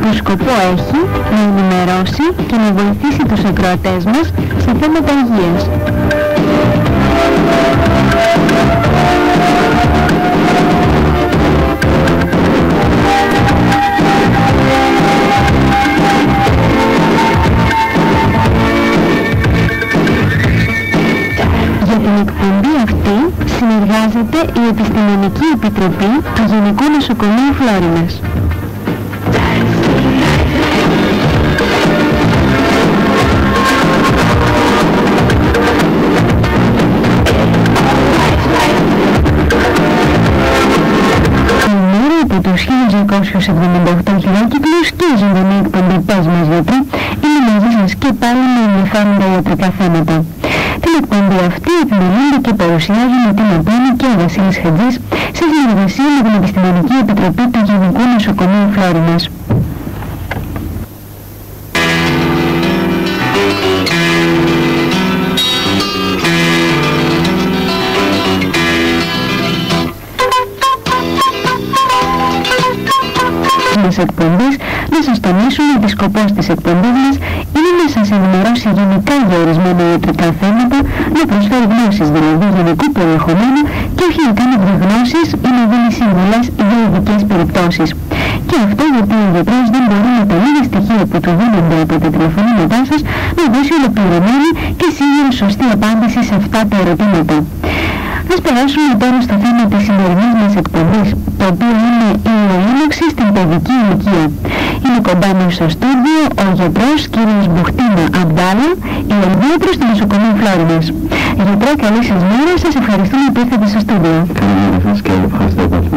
που σκοπό έχει να ενημερώσει και να βοηθήσει τους ακροατές μας σε θέματα υγείας. Για την εκπομπή αυτή συνεργάζεται η Επιστημονική Επιτροπή του Γενικού Νοσοκομείου Φλόρινας. Από τους 1278 χειρόκυκλους και η ζωντανή εκπομπή «Πες μας γιατρέ» είναι μαζί σας και πάλι με ενδιαφέροντα ιατρικά θέματα. Την εκπομπή αυτή επιμελούνται και παρουσιάζουν ο Τίνα Πάνη και ο Βασίλης Χατζής σε συνεργασία με την Επιστημονική Επιτροπή του Γενικού Νοσοκομείου Φλόρινας. Εκπομπής να σας τονίσουμε ότι σκοπός της εκπομπής μας είναι να σας ενημερώσει γενικά για ορισμένα ιατρικά θέματα, να προσφέρει γνώσεις δηλαδή γενικού περιεχομένου και όχι να κάνει γνώσεις ή να δίνει συμβουλές για ειδικές περιπτώσεις. Και αυτό γιατί ο γιατρός δεν μπορεί με τα λίγα στοιχεία που του δίνονται από τα τηλεφωνήματά σας να δώσει ολοκληρωμένη και σίγουρη σωστή απάντηση σε αυτά τα ερωτήματα. Ας περάσουμε τώρα στο θέμα της σημερινής μας εκπομπής, το οποίο είναι η ουρολίνωξη στην παιδική ηλικία. Είναι κοντά μας στο στούντιο ο γιατρός κ. Μπουχτίνα Αμπτάλα, ιατρός του Νοσοκομείου Φλόρινας. Γιατρέ, καλή σας μέρα, σας ευχαριστούμε που ήρθατε στο στούντιο. Καλημέρα σας και ευχαριστώ πολύ.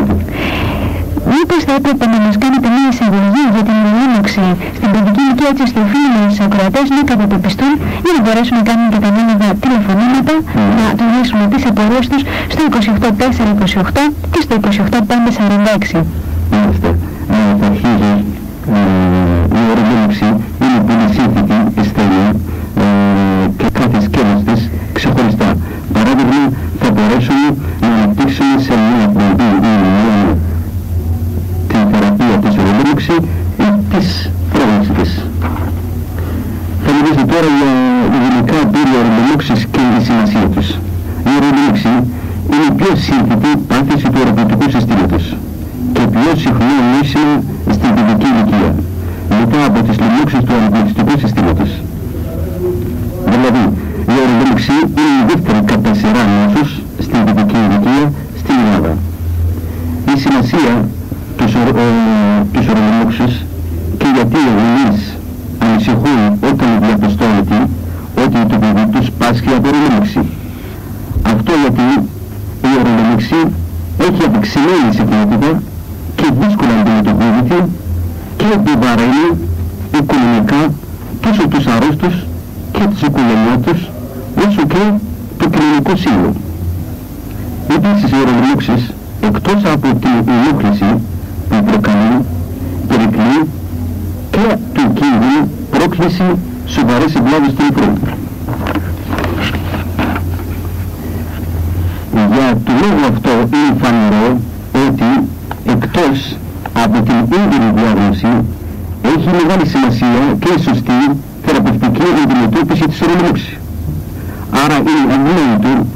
Μήπως θα έπρεπε να μας κάνετε μια εισαγωγή για την ουρολίνωξη στην παιδική ηλικία, έτσι ώστε οφείλει στους ακροατές να κατατοπιστούν για να μπορέσουν να κάνουν και τα νόμια τηλεφωνήματα, να τονίσουμε τις απορίες τους στο 28428 και στο 28546. Μάλιστα. Αρχίζει η ουρολίνωξη είναι πολύ σύνθετη ασθένεια και κάθε σκέλος της ξεχωριστά. Παράδειγμα, θα μπορέσουμε να αναπτύξουμε σε μια εκπομπή την θεραπεία της ουρολίνωξη ή της πρόληψης της. Θα μιλήσω τώρα για γενικά περί ουρολίνωξης και η σημασία τους. Η ουρολίνωξη είναι η πιο σύνθετη πάθηση του οροπητικού συστήματος και πιο συχνό νόσημα στην παιδική ηλικία, μετά από τις λοιμώξεις του οροπητικού συστήματος. Δηλαδή, η ουρολίνωξη είναι η δεύτερη κατά σειρά νόσος στην παιδική ηλικία στην Ελλάδα. Η σημασία της ουρολίνωξης και γιατί οι γονείς ανησυχούν όταν διαπιστώνεται ότι το παιδί τους πάσχει από ουρολίνωξη. Αυτό γιατί η ουρολίνωξη έχει απεξημένη συχνότητα και δύσκολα αντιμετωπίζεται και επιβαρύνει οικονομικά τόσο τους αρρώστους και τις οικογένειές τους όσο και το κοινωνικό σύνολο. Επίσης οι ουρολίνωξεις εκτός από την ενόχληση που προκαλεί, περικλεί και του κίνδυνου πρόκληση σοβαρές ευλάβες του νεφρού. Για το λόγο αυτό είναι φανερό ότι εκτός από την έγκαιρη διάγνωση έχει μεγάλη σημασία και η σωστή θεραπευτική αντιμετώπιση της ουρολίνωξης. Άρα είναι ανόητο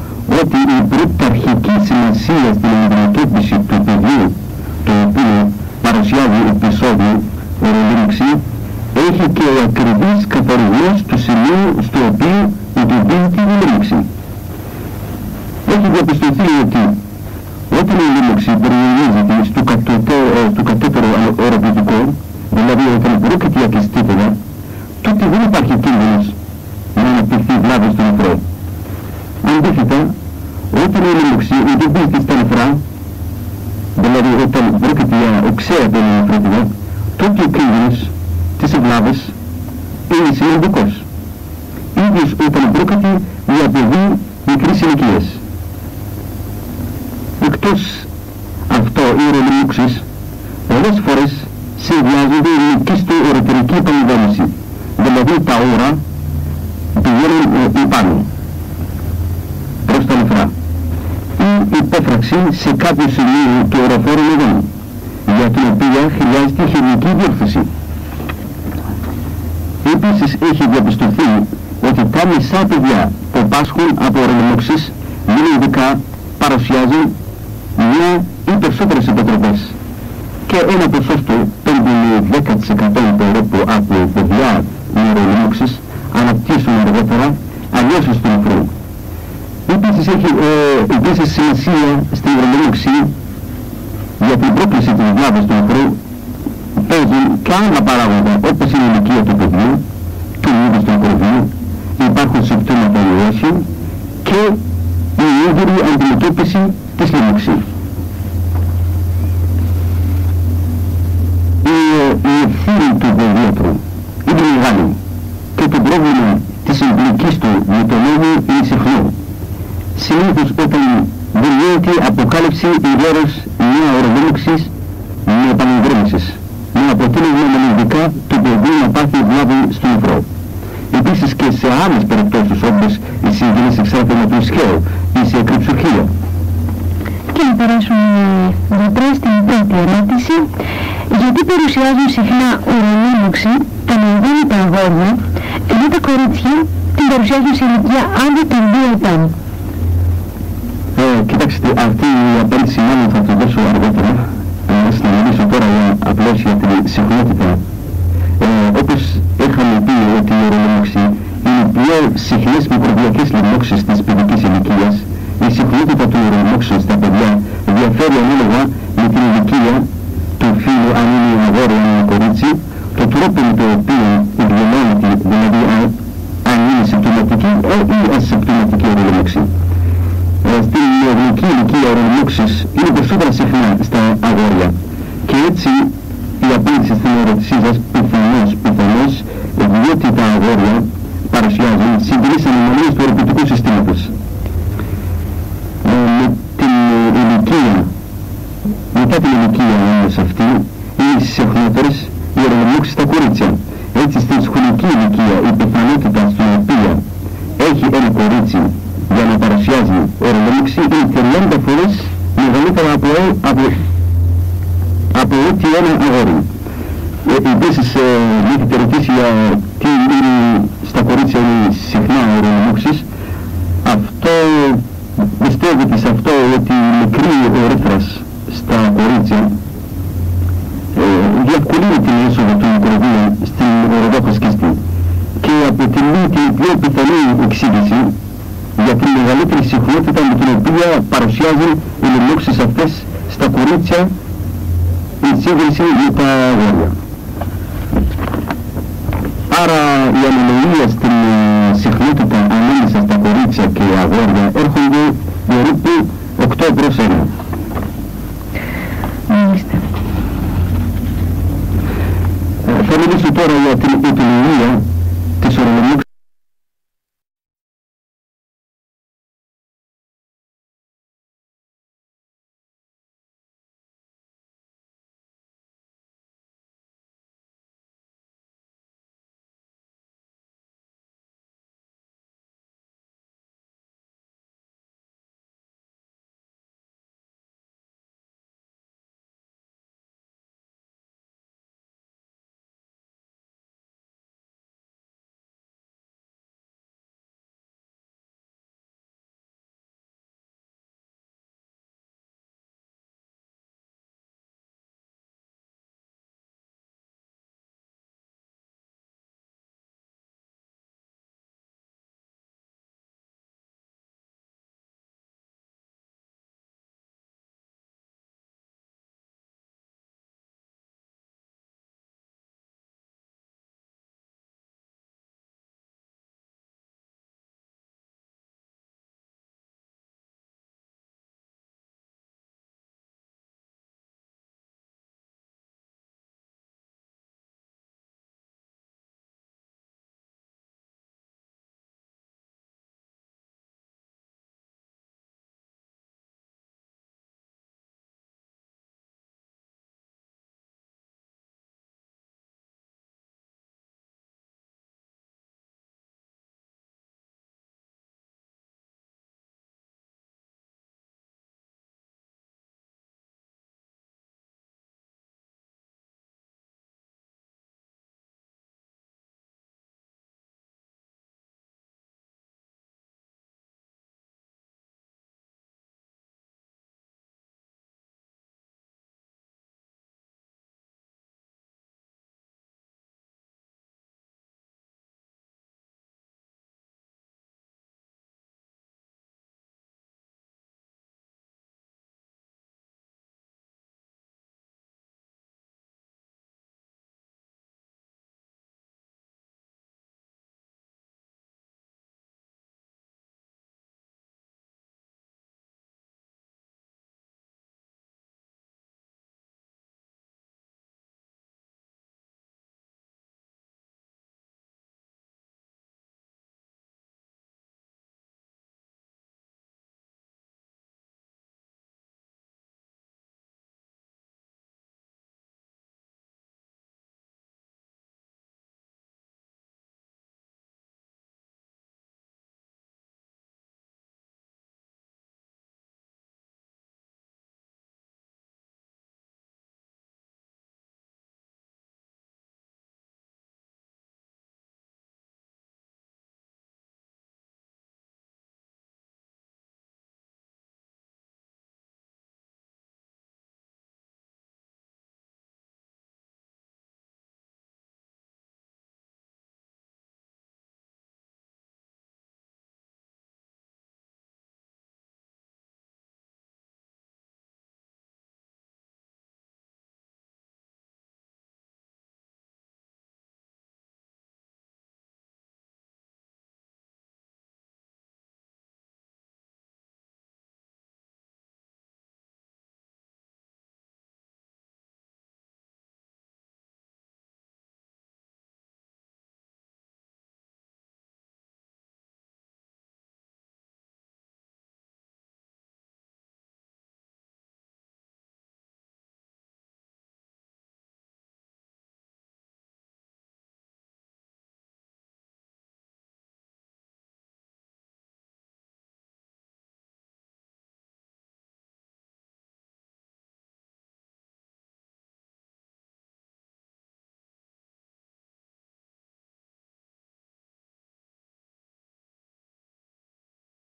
ότι η πρωταρχική σημασία στην αντιμετώπιση του παιδιού το οποίο παρουσιάζει επεισόδιο ουρολίνωξη έχει και ο ακριβής καθορισμός του σημείου στο οποίο οδηγείται η ουρολίνωξη. Έχει διαπιστωθεί ότι όταν η ουρολίνωξη περιορίζεται στο κατώτερο οροπητικό, δηλαδή όταν πρόκειται για κλειστήπεδα, τότε δεν υπάρχει κίνδυνος να αναπτυχθεί βλάβη στο νεφρό. Αντίθετα, όταν η ουρολίνωξη οδηγείται στα νεφρά, δηλαδή όταν πρόκειται για οξέα νεφρότητα, τότε ο κίνδυνος της ευλάβης είναι σημαντικός. Ίδιος όταν πρόκειται για παιδί μικρής ηλικίας. Εκτός αυτό, οι ουρολίνωξεις πολλές φορές συνδυάζονται με κυστο-ουροτερική πανιδόμηση, δηλαδή τα ούρα πηγαίνουν επάνω προς τα νεφρά ή υπόφραξη σε κάποιο σημείο του ουροφόρου νεδόνου, για την οποία χρειάζεται χημική διόρθωση. Επίσης έχει διαπιστωθεί ότι τα μισά παιδιά που πάσχουν από ορελομόξεις μηνυδικά παρουσιάζουν μια ή περισσότερες υποτροπές και ένα ποσοστό 5-10% περίπου από παιδιά με ορελομόξεις αναπτύσσουν αργότερα αλλιώσεις του νεφρού. Επίσης έχει σημασία στην ορελομόξη για την πρόκληση της βλάβης του νεφρού παίζουν και άλλα παράγοντα όπως η ηλικία του παιδιού, του είδους του κορδιού, υπάρχουν συμπτώματα ιώσεων και η ίδια αντιμετώπιση της λίμωξης. Η ευθύνη του παιδιάτρου είναι μεγάλη και το πρόβλημα της εμπλοκής του με τον νόμο είναι συχνό. Συνήθως όταν δεν γίνεται αποκάλυψη ιδέρως μια ορολόμηξης με επανεγκρέμισης, με αποτέλεσμα μελλοντικά του παιδιού να πάθει βλάβη στο νεφρό. Επίσης και σε άλλες περιπτώσεις όπως η συγγενής εξάρτημα του ισχύου ή σε εκρυψοχεία. Και να περάσουμε γιατρέ στην πρώτη ερώτηση. Γιατί παρουσιάζουν συχνά ορολόμηξη τα μεγαλύτερα αγόρια, ενώ τα κορίτσια την παρουσιάζουν σε ηλικία άνω των 2 ετών? Κοιτάξτε, αυτή η απάντηση μάλλον θα το δώσω αργότερα. Να μιλήσω τώρα απλώς για την συχνότητα. Όπως είχαμε πει ότι η ορολόμηξη είναι οι πιο συχνές μικροβιακές λοιμώξεις της παιδικής ηλικίας, η συχνότητα των ορολόμηξεων στα παιδιά διαφέρει ανάλογα με την ηλικία του φίλου, αν είναι αγόρι ή κορίτσι, το τρόπο με το οποίο εκδηλώνεται, δηλαδή αν είναι συμπτωματική ή ασυμπτωματική ορολόμηξη. Στην νεογνική ηλικία ορολόμηξης είναι περισσότερα συχνά στα αγόρια και έτσι η απάντηση στην ερώτησή σας πιθανώς διότι τα αγόρια παρουσιάζουν συγκρίσιμες ανομαλίες του οροπητικού συστήματος. Μετά την ηλικία όμως αυτή είναι συχνότερες οι ορολόμηξεις στα κορίτσια. Έτσι στην σχολική ηλικία η πιθανότητα στην οποία έχει ένα κορίτσι για να παρουσιάζει ορολόμηξη είναι 30 φορές μεγαλύτερα από ό,τι ένα αγόρι. Επίσης με έχετε ρωτήσει για τι είναι στα κορίτσια είναι συχνά ορολόμηξης. Αυτό πιστεύω ότι σε αυτό ότι η μικρή ερήθρας στα κορίτσια διευκολύνει την είσοδο του μικροβίου στην οροδόχοσκιστή και αποτελεί την πιο πιθανή εξήγηση για την μεγαλύτερη συχνότητα με την οποία παρουσιάζουν οι λοιμώξεις αυτές στα κορίτσια in σύγκριση με τα αγόρια. Άρα η ανομαλία στην συχνότητα ανάμεσα στα κορίτσια και αγόρια έρχονται περίπου 8 προς 1. Μάλιστα. Θα μιλήσω τώρα για την αιτιολογία της ορολόμηξης